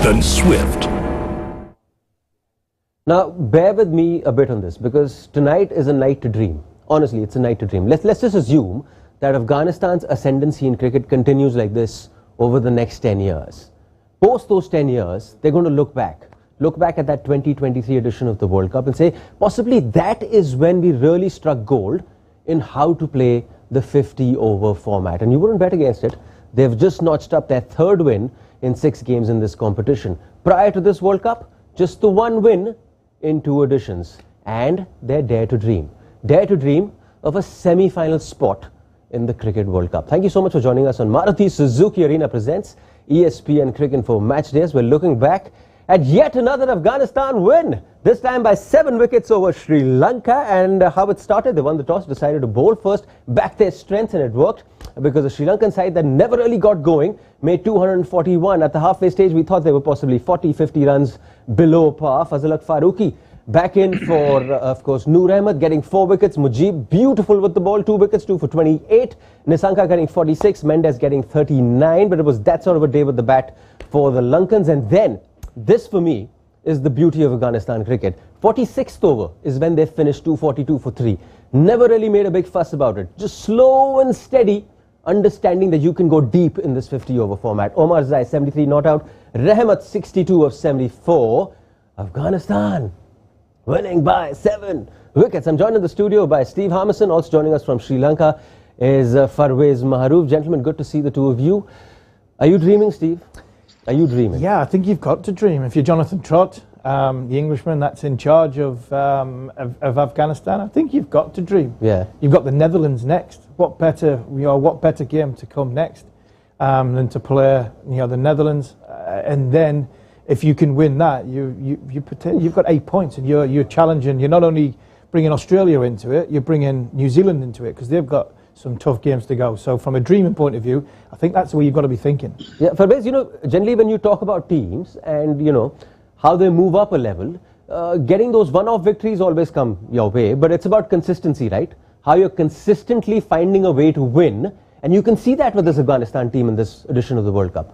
Captain Swift. Now, bear with me a bit on this, because tonight is a night to dream. Honestly, it's a night to dream. Let's just assume that Afghanistan's ascendancy in cricket continues like this over the next 10 years. Post those 10 years, they're going to look back at that 2023 edition of the World Cup and say, possibly that is when we really struck gold in how to play the 50-over format. And you wouldn't bet against it. They've just notched up their third win in 6 games in this competition. Prior to this World Cup, just the 1 win in 2 editions. And they dare to dream. Dare to dream of a semi-final spot in the Cricket World Cup. Thank you so much for joining us on Maruti Suzuki Arena presents ESPN Cricket for Match Days. We're looking back at yet another Afghanistan win, this time by 7 wickets over Sri Lanka. And how it started, they won the toss, decided to bowl first, back their strengths, and it worked, because the Sri Lankan side that never really got going made 241. At the halfway stage, we thought they were possibly 40-50 runs below par. Fazlak Farooqi back in for, of course, Noor Ahmed getting 4 wickets. Mujib, beautiful with the ball, 2 wickets, 2 for 28. Nisanka getting 46, Mendes getting 39. But it was that sort of a day with the bat for the Lankans. And then, this for me is the beauty of Afghanistan cricket. 46th over is when they finished 242 for 3. Never really made a big fuss about it. Just slow and steady, understanding that you can go deep in this 50-over format. Omar Zai, 73 not out. Rahmat, 62 of 74. Afghanistan winning by 7 wickets. I'm joined in the studio by Steve Harmison. Also joining us from Sri Lanka is Farveez, Maharoof. Gentlemen, good to see the two of you. Are you dreaming, Steve? Are you dreaming? Yeah, I think you've got to dream. If you're Jonathan Trott, the Englishman that's in charge of Afghanistan, I think you've got to dream. Yeah. You've got the Netherlands next. What better game to come next than to play, the Netherlands? And then, if you can win that, you've got 8 points, and you're challenging. You're not only bringing Australia into it, you're bringing New Zealand into it, because they've got some tough games to go. So from a dreaming point of view, I think that's where you've got to be thinking. Yeah, Farveez, generally when you talk about teams and, how they move up a level, getting those one-off victories always come your way, but it's about consistency, right? How you're consistently finding a way to win, and you can see that with this Afghanistan team in this edition of the World Cup.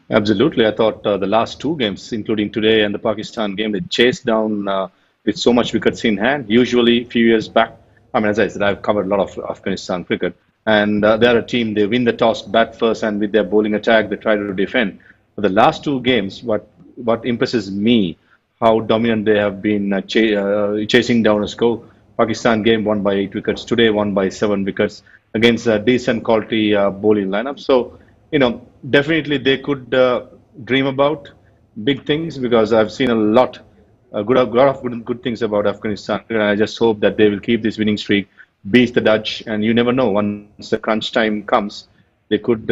Absolutely. I thought the last 2 games, including today and the Pakistan game, they chased down with so much wickets in hand. Usually, a few years back, as I said, I've covered a lot of Afghanistan cricket, and they're a team, they win the toss, bat first, and with their bowling attack, they try to defend. But the last 2 games, what impresses me, how dominant they have been chasing down a score. Pakistan game won by 8 wickets, today won by 7 wickets against a decent quality bowling lineup. So, definitely they could dream about big things, because I've seen a lot of good things about Afghanistan, and I just hope that they will keep this winning streak, beat the Dutch, and you never know, once the crunch time comes, they could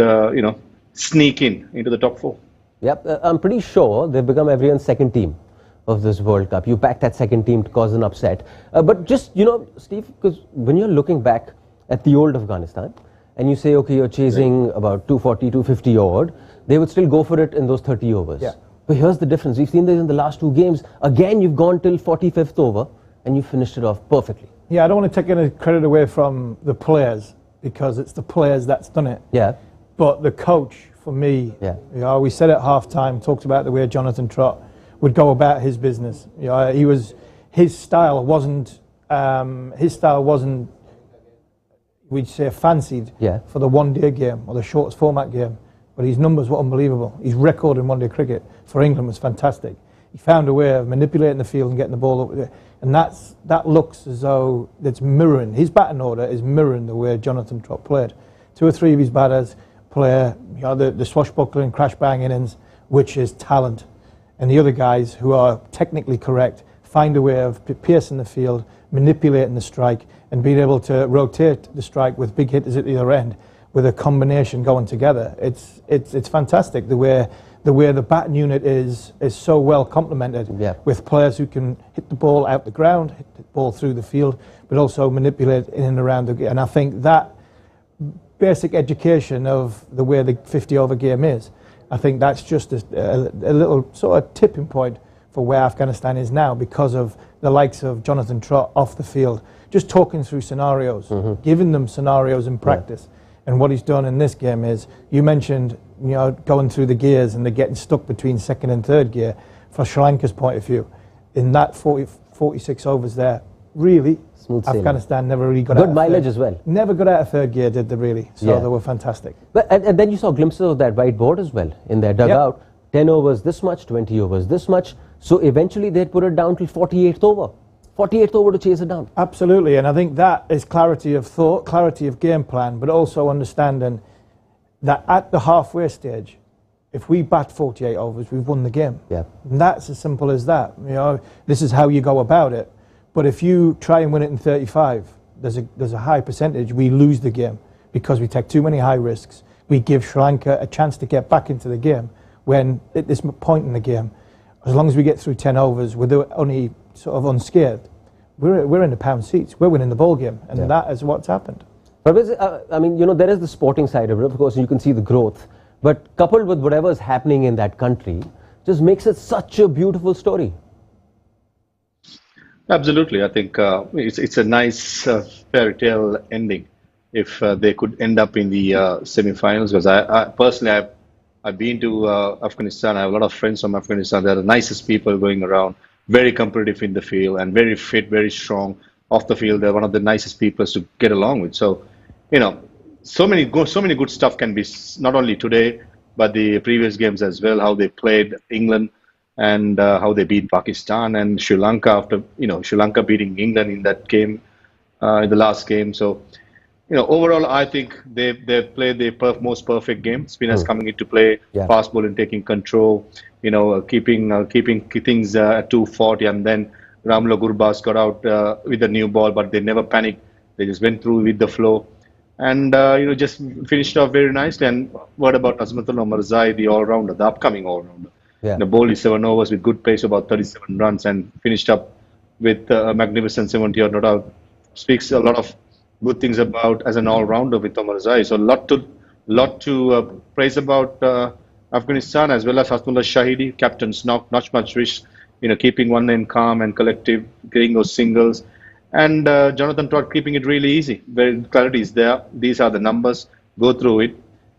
sneak into the top 4. Yep, I'm pretty sure they've become everyone's second team of this World Cup. You back that second team to cause an upset. But just, Steve, because when you're looking back at the old Afghanistan, and you say, okay, you're chasing about 240, 250 odd, they would still go for it in those 30 overs. Yeah. But here's the difference. We've seen this in the last 2 games. Again, you've gone till 45th over, and you finished it off perfectly. Yeah, I don't want to take any credit away from the players, because it's the players that's done it. Yeah. But the coach, for me, we said at half-time, talked about the way Jonathan Trott would go about his business. His style wasn't, we'd say, fancied for the one-day game or the shortest format game. But his numbers were unbelievable. His record in one-day cricket for England was fantastic. He found a way of manipulating the field and getting the ball up there. And that looks as though it's mirroring. His batting order is mirroring the way Jonathan Trott played. 2 or 3 of his batters play the swashbuckling, crash-bang innings, which is talent. And the other guys, who are technically correct, find a way of piercing the field, manipulating the strike, and being able to rotate the strike with big hitters at the other end, with a combination going together. It's fantastic the way the batting unit is so well complemented, with players who can hit the ball out the ground, hit the ball through the field, but also manipulate in and around the game. And I think that basic education of the way the 50-over game is, I think that's just a little sort of tipping point for where Afghanistan is now, because of the likes of Jonathan Trott off the field, just talking through scenarios, giving them scenarios in practice. And what he's done in this game is, you mentioned going through the gears and they're getting stuck between second and third gear. For Sri Lanka's point of view, in that 46 overs there, really, smooth Afghanistan never really got good mileage as well. Never got out of third gear, did they really? So they were fantastic. But and then you saw glimpses of that whiteboard as well in their dugout. 10 overs this much, 20 overs this much. So eventually they'd put it down till 48th over. 48th over to chase it down. Absolutely, and I think that is clarity of thought, clarity of game plan, but also understanding that at the halfway stage, if we bat 48 overs, we've won the game. Yeah. And that's as simple as that. This is how you go about it. But if you try and win it in 35, there's a high percentage we lose the game because we take too many high risks. We give Sri Lanka a chance to get back into the game when at this point in the game, as long as we get through 10 overs with only sort of unscathed, we're in the pound seats. We're winning the ball game, and that is what's happened. But I mean, there is the sporting side of it, of course, and you can see the growth. But coupled with whatever is happening in that country, just makes it such a beautiful story. Absolutely, I think it's a nice fairy tale ending if they could end up in the semi-finals. Because I personally, I've been to Afghanistan. I have a lot of friends from Afghanistan. They're the nicest people going around, very competitive in the field and very fit, very strong off the field. They're one of the nicest people to get along with. So, so many good stuff can be not only today, but the previous games as well. How they played England and how they beat Pakistan and Sri Lanka after Sri Lanka beating England in that game, in the last game. So. Overall, I think they played the most perfect game. Spinners coming into play, fast bowling taking control, keeping things at 240, and then Ramla Gurbaz got out with a new ball, but they never panicked. They just went through with the flow, and just finished off very nicely. And what about Azmatul Omarzai, the all-rounder, the upcoming all-rounder? The bowled 7 overs with good pace, about 37 runs, and finished up with a magnificent 70 odd, no doubt. Speaks a lot of good things about as an all-rounder with Omarzai. So lot to praise about Afghanistan, as well as Hasnullah Shahidi, captain's not much risk, keeping one end calm and collective, getting those singles, and Jonathan Todd keeping it really easy. Where clarity is there. These are the numbers. Go through it,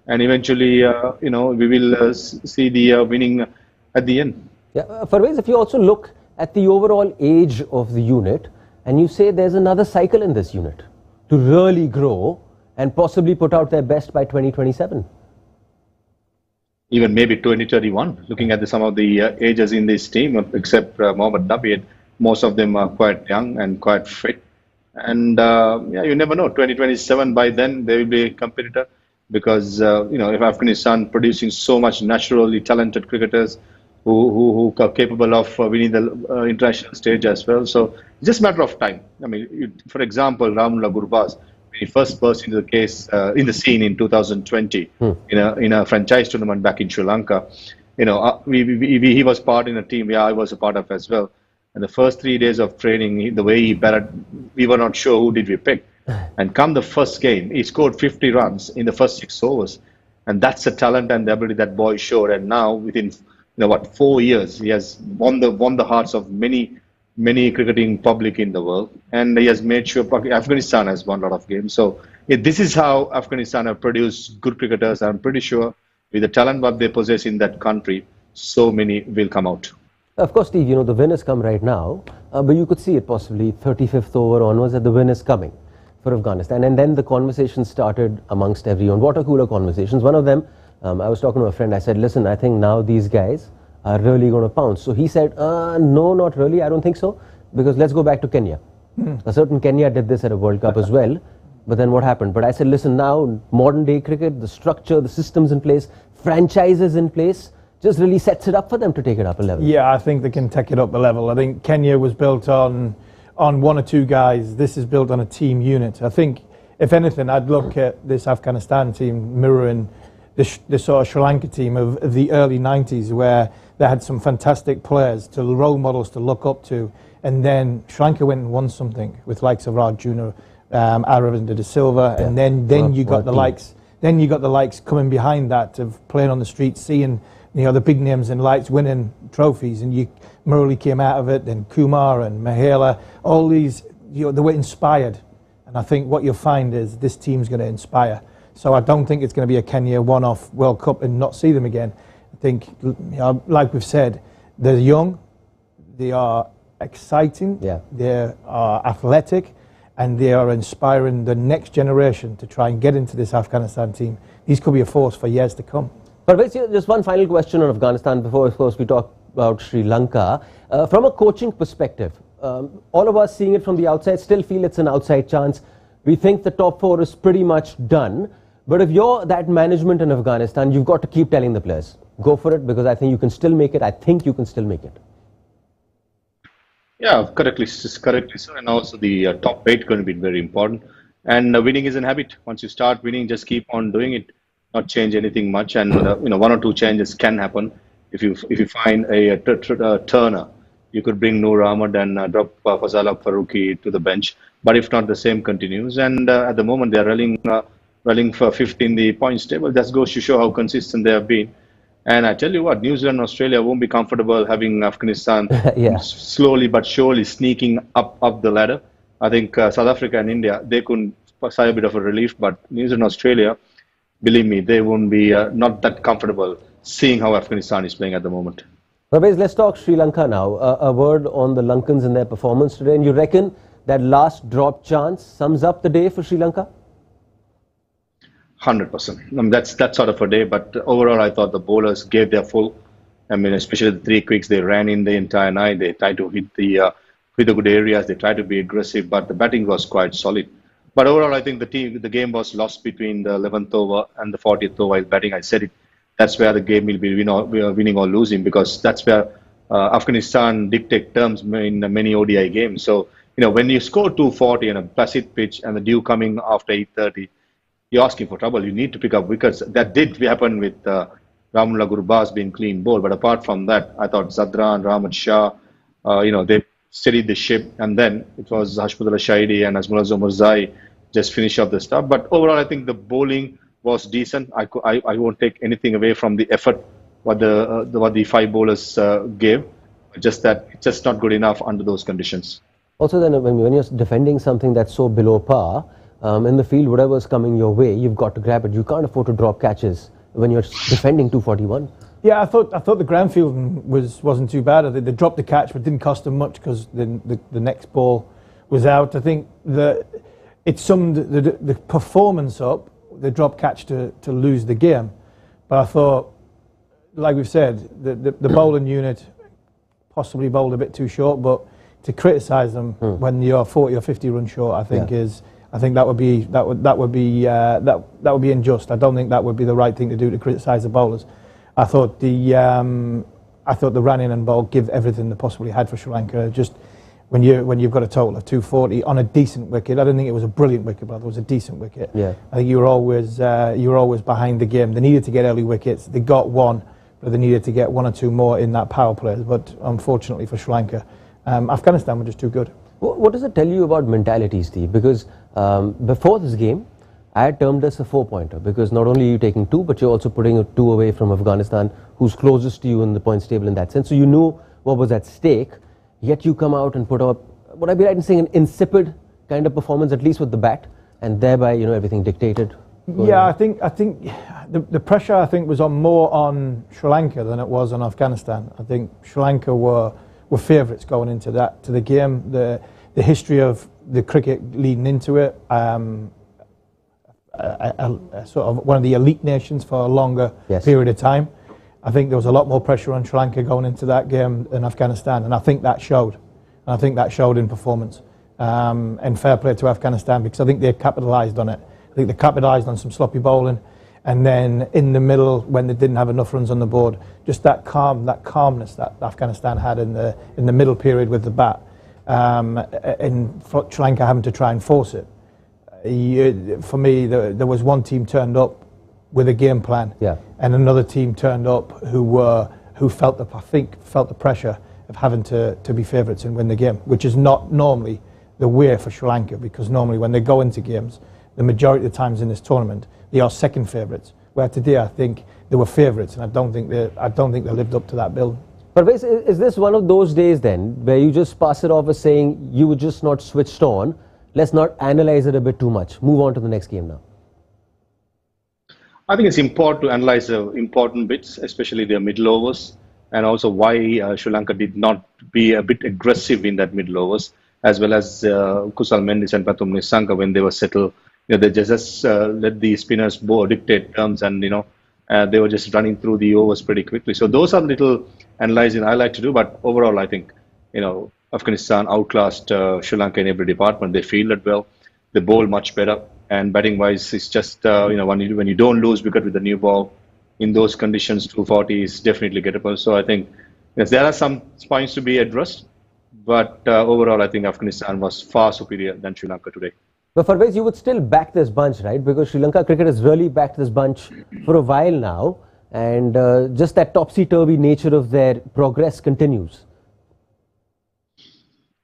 and eventually, we will see the winning at the end. Yeah, Farveez, if you also look at the overall age of the unit, and you say there's another cycle in this unit to really grow and possibly put out their best by 2027. Even maybe 2031, looking at some of the ages in this team, except Mohammad Nabi, most of them are quite young and quite fit. And you never know, 2027, by then they will be a competitor, because if Afghanistan producing so much naturally talented cricketers who are capable of winning the international stage as well. So it's just a matter of time. I mean, for example, Ramla Gurbaz, when he first burst into the case in the scene in 2020 in a franchise tournament back in Sri Lanka, he was part in a team I was a part of as well. And the first 3 days of training, the way he batted, we were not sure who did we pick. And come the first game, he scored 50 runs in the first 6 overs. And that's the talent and the ability that boy showed. And now within 4 years, he has won the hearts of many cricketing public in the world, and he has made sure Afghanistan has won a lot of games. So this is how Afghanistan have produced good cricketers. I'm pretty sure with the talent that they possess in that country, so many will come out. Of course, Steve, the win has come right now, but you could see it possibly 35th over onwards that the win is coming for Afghanistan. And then the conversation started amongst everyone, water cooler conversations. One of them, I was talking to a friend, I said, listen, I think now these guys are really going to pounce. So he said, no, not really, I don't think so, because let's go back to Kenya. A certain Kenya did this at a World Cup as well, but then what happened? But I said, listen, now modern day cricket, the structure, the systems in place, franchises in place, just really sets it up for them to take it up a level. Yeah, I think they can take it up a level. I think Kenya was built on 1 or 2 guys. This is built on a team unit. I think, if anything, I'd look at this Afghanistan team mirroring the sort of Sri Lanka team of the early 90s, where they had some fantastic players, role models to look up to, and then Sri Lanka went and won something with likes of Arjun, Aravinda de Silva, and then you got the likes. Then you got the likes coming behind that of playing on the street, seeing the big names and lights winning trophies, and Murali came out of it, then Kumar and Mahela, all these, they were inspired. And I think what you'll find is this team's going to inspire. So I don't think it's going to be a Kenya one-off World Cup and not see them again. I think, like we've said, they're young, they are exciting, they are athletic, and they are inspiring the next generation to try and get into this Afghanistan team. These could be a force for years to come. But just one final question on Afghanistan before, of course, we talk about Sri Lanka. From a coaching perspective, all of us seeing it from the outside still feel it's an outside chance. We think the top 4 is pretty much done. But if you're that management in Afghanistan, you've got to keep telling the players, go for it, because I think you can still make it. I think you can still make it. Yeah, correctly so. And also the top 8 going to be very important. And winning is an habit. Once you start winning, just keep on doing it. Not change anything much. And 1 or 2 changes can happen. If you find a turner, you could bring Noor Ahmad and drop Fazal Faruqi to the bench. But if not, the same continues. And at the moment, they are running for 5th in the points table. That goes to show how consistent they have been. And I tell you what, New Zealand and Australia won't be comfortable having Afghanistan slowly but surely sneaking up the ladder. I think South Africa and India, they could sigh a bit of a relief, but New Zealand and Australia, believe me, they won't be not that comfortable seeing how Afghanistan is playing at the moment. Farveez, let's talk Sri Lanka now. A word on the Lankans and their performance today. And you reckon that last drop chance sums up the day for Sri Lanka? 100%. I mean, that's sort of a day, but overall, I thought the bowlers gave their full. I mean, especially the 3 quicks, they ran in the entire night. They tried to hit the good areas. They tried to be aggressive, but the batting was quite solid. But overall, I think the game was lost between the 11th over and the 40th over while batting. I said it. That's where the game will be winning or losing, because that's where Afghanistan dictate terms in many ODI games. So, when you score 240 on a placid pitch and the dew coming after 8:30, you're asking for trouble. You need to pick up wickets. That did happen with Ramullah Gurbaz being clean bowled. But apart from that, I thought Zadran, Rahmat Shah, they steadied the ship. And then it was Hashmudullah Shahidi and Azmullah Zomarzai just finish up the stuff. But overall, I think the bowling was decent. I won't take anything away from the effort what the 5 bowlers gave. Just that it's just not good enough under those conditions. Also, then when you're defending something that's so below par, in the field, whatever's coming your way, you've got to grab it. You can't afford to drop catches when you're defending 241. Yeah, I thought the ground fielding wasn't too bad. I think they dropped the catch, but didn't cost them much because the next ball was out. I think it summed the performance up. The drop catch to lose the game, but I thought, like we've said, the bowling unit possibly bowled a bit too short. But to criticise them when you're 40 or 50 runs short, I think that would be unjust. I don't think that would be the right thing to do, to criticise the bowlers. I thought the run in and ball give everything they possibly had for Sri Lanka. Just when you've got a total of 240 on a decent wicket, I don't think it was a brilliant wicket, but it was a decent wicket. Yeah. I think you were always behind the game. They needed to get early wickets. They got 1, but they needed to get 1 or 2 more in that power play. But unfortunately for Sri Lanka, Afghanistan were just too good. What does it tell you about mentality, Steve? Because before this game, I had termed this a 4-pointer, because not only are you taking 2, but you're also putting 2 away from Afghanistan, who's closest to you in the points table in that sense. So you knew what was at stake, yet you come out and put up, would I be right in saying, an insipid kind of performance, at least with the bat, and thereby, everything dictated? Yeah, I think the pressure, I think, was more on Sri Lanka than it was on Afghanistan. I think Sri Lanka were favourites going into the game. The history of the cricket leading into it, sort of one of the elite nations for a longer period of time. I think there was a lot more pressure on Sri Lanka going into that game than Afghanistan, and I think that showed. And I think that showed in performance. And fair play to Afghanistan, because I think they capitalised on it. I think they capitalised on some sloppy bowling, and then in the middle, when they didn't have enough runs on the board, just that calmness that Afghanistan had in the middle period with the bat, and Sri Lanka having to try and force it. For me, there was one team turned up with a game plan, and another team turned up who felt the pressure of having to be favourites and win the game, which is not normally the way for Sri Lanka, because normally when they go into games, the majority of the times in this tournament, they are second favourites. Where today, I think they were favourites, and I don't think they lived up to that bill. But is this one of those days then where you just pass it off as saying you were just not switched on? Let's not analyse it a bit too much. Move on to the next game now. I think it's important to analyze the important bits, especially their middle overs, and also why Sri Lanka did not be a bit aggressive in that middle overs, as well as Kusal Mendis and Pathum Nissanka when they were settled. They just let the spinners dictate terms, and they were just running through the overs pretty quickly. So those are little analyzing I like to do. But overall, I think Afghanistan outclassed Sri Lanka in every department. They fielded well, they bowled much better, and batting wise, it's just when you don't lose wicket with the new ball in those conditions, 240 is definitely gettable. So I think yes, there are some points to be addressed, but overall, I think Afghanistan was far superior than Sri Lanka today. But Farveez, you would still back this bunch, right? Because Sri Lanka cricket has really backed this bunch for a while now, and just that topsy-turvy nature of their progress continues.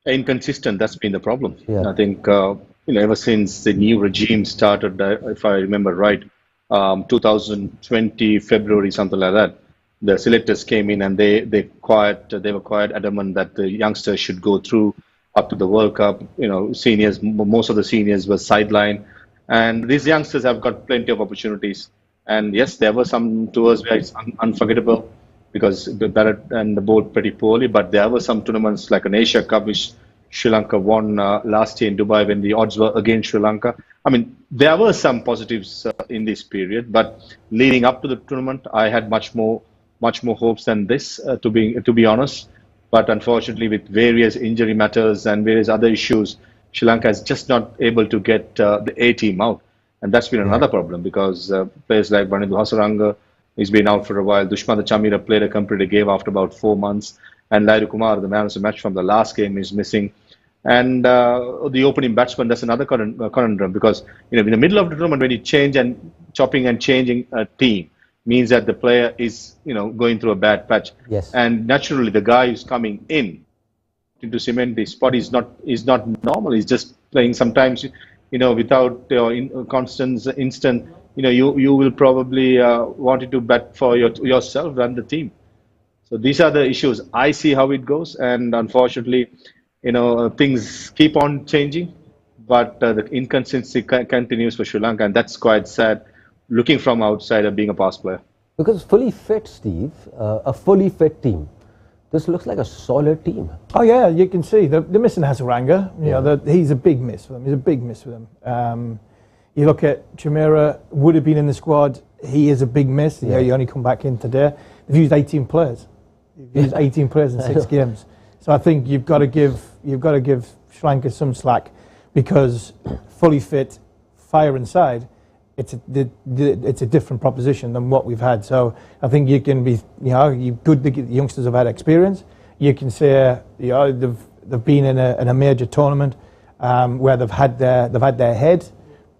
Inconsistent, that's been the problem. Yeah. I think ever since the new regime started, if I remember right, 2020 February, something like that, the selectors came in and they were quite adamant that the youngsters should go through up to the World Cup. Seniors, most of the seniors were sidelined, and these youngsters have got plenty of opportunities. And yes, there were some tours where it's unforgettable because the batted and the bowled pretty poorly, but there were some tournaments like an Asia Cup which Sri Lanka won last year in Dubai when the odds were against Sri Lanka. I mean, there were some positives in this period, but leading up to the tournament, I had much more hopes than this, to be honest. But unfortunately, with various injury matters and various other issues, Sri Lanka is just not able to get the A team out, and that's been another problem because players like Banidhu Hasaranga, he's been out for a while. Dushmantha Chamira played a competitive game after about 4 months, and Lairu Kumar, the man of the match from the last game, is missing. And the opening batsman, that's another conundrum because in the middle of the tournament when you change and chopping and changing a team means that the player is going through a bad patch. Yes. And naturally the guy who's coming in to cement the spot is not normal. He's just playing sometimes without instant. You will probably want to bat for yourself and the team. So these are the issues. I see how it goes, and unfortunately, things keep on changing, but the inconsistency continues for Sri Lanka, and that's quite sad. Looking from outside of being a past player. Because fully fit, Steve, a fully fit team. This looks like a solid team. Oh yeah, you can see they're missing Hasaranga. He's a big miss for them. He's a big miss for them. You look at Chamira, would have been in the squad. He is a big miss. Yeah, he only come back in today. They've used 18 players. They've used 18 players in 6 games. So I think you've got to give Sri Lanka some slack because fully fit, fire inside, it's a different proposition than what we've had. So I think you can be the youngsters have had experience. You can say they've been in a major tournament where they've had their head,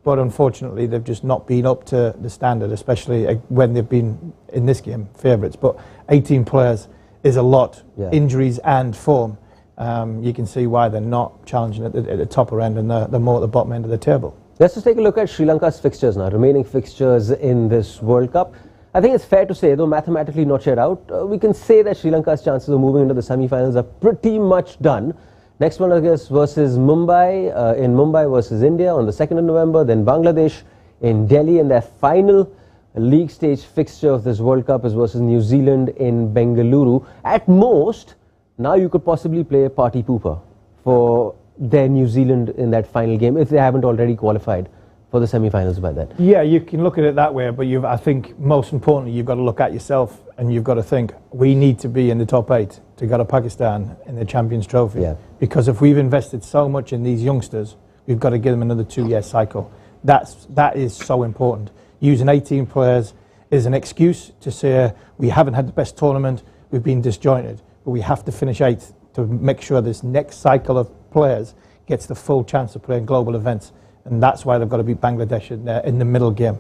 but unfortunately they've just not been up to the standard, especially when they've been in this game favourites. But 18 players is a lot. Injuries and form. You can see why they're not challenging at the topper end and they're more at the bottom end of the table. Let's just take a look at Sri Lanka's fixtures now, remaining fixtures in this World Cup. I think it's fair to say, though mathematically not yet out, we can say that Sri Lanka's chances of moving into the semi-finals are pretty much done. Next one, I guess, versus Mumbai, in Mumbai versus India on the 2nd of November, then Bangladesh in Delhi, and their final league stage fixture of this World Cup is versus New Zealand in Bengaluru. At most, now you could possibly play a party pooper for their New Zealand in that final game if they haven't already qualified for the semi-finals by then. Yeah, you can look at it that way, but I think most importantly you've got to look at yourself and you've got to think we need to be in the top 8 to go to Pakistan in the Champions Trophy. Because if we've invested so much in these youngsters, we've got to give them another 2-year cycle. That is so important. Using 18 players is an excuse to say we haven't had the best tournament, we've been disjointed, but we have to finish 8th to make sure this next cycle of players gets the full chance of playing global events. And that's why they've got to beat Bangladesh in the middle game.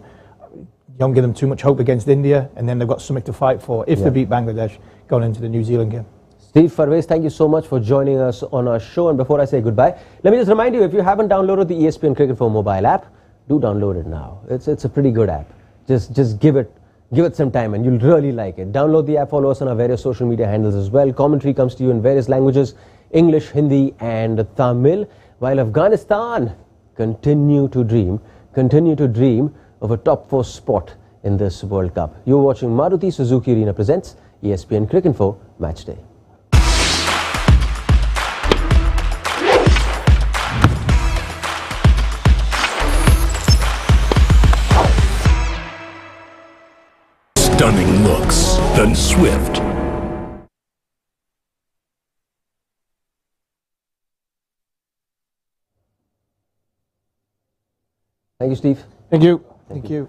You don't give them too much hope against India, and then they've got something to fight for if they beat Bangladesh going into the New Zealand game. Steve, Farveez, thank you so much for joining us on our show. And before I say goodbye, let me just remind you, if you haven't downloaded the ESPN Cricket 4 mobile app, do download it now. It's a pretty good app. Just give it some time and you'll really like it. Download the app, follow us on our various social media handles as well. Commentary comes to you in various languages, English, Hindi and Tamil, while Afghanistan continue to dream of a top 4 spot in this World Cup. You're watching Maruti Suzuki Arena presents ESPN Cricinfo Matchday. Stunning looks, then swift. Thank you, Steve. Thank you. Thank you.